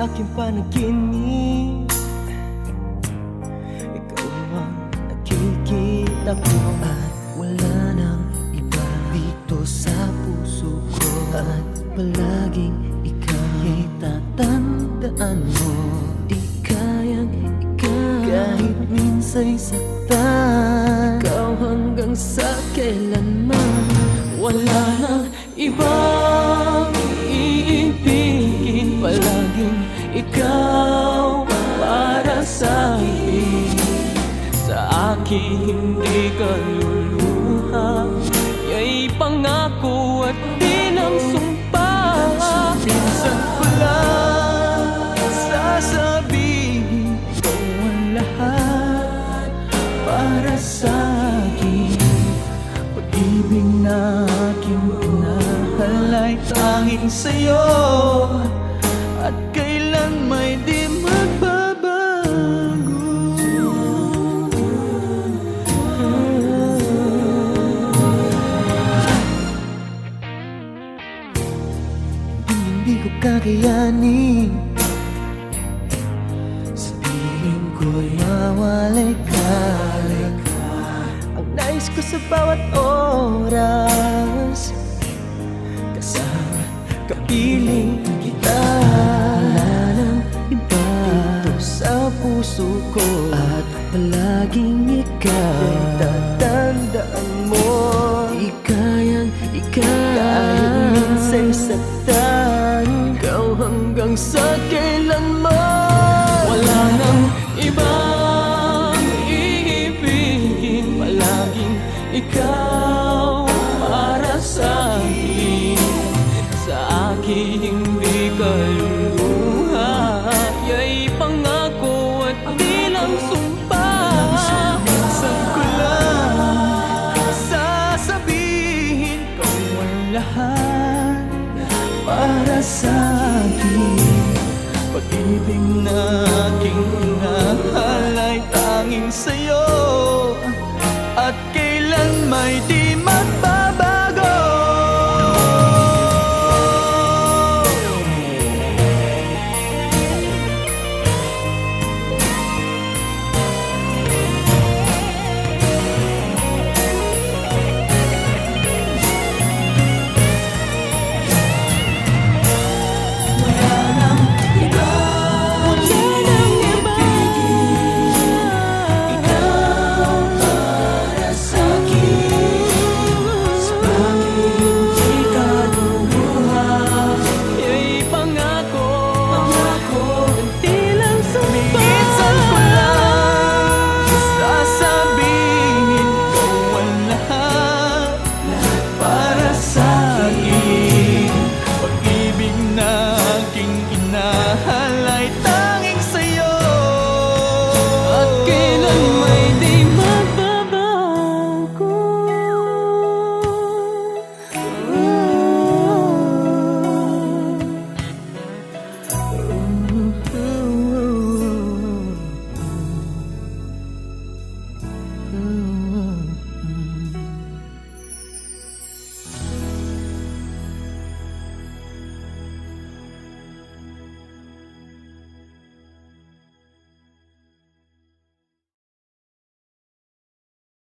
aking panaginip, ikaw ang nakikita ko. At wala nang iba dito sa puso ko. At palaging ika'y tatandaan mo. Di kayang kahit minsa'y saktan. Ikaw hanggang sa kailanman. Wala nang ibang iibigin, palaging ikaw para sa akin. Sa akin hindi ka luluha, ya'y pangako at di ng sumpa. Minsan ko lang sasabihin, ikaw ang lahat para sa akin. Pag-ibig na aking pinahal ay tanging sa'yo, at kailan may di magbabago. Hindi ko kakayanin, sabihin ko'y mawalay ka. Ang nais ko sa bawat oras, kasama, kapiling kita. Wala nang iba dito sa puso ko, at palaging ikaw tatandaan mo. Di kayang Kahit minsa'y saktan, ikaw hanggang sa kailanman. Wala nang ibang iibigin, palaging ikaw para sa akin. Sa akin hindi ka luluha, ya'y pangako at di lang sumpa. Minsan ko lang sasabihin, ikaw ang lahat para sa akin. Pag-ibig na aking inahal ay tanging sa'yo, at kailan may di magbabago. Pag-ibig na aking inahan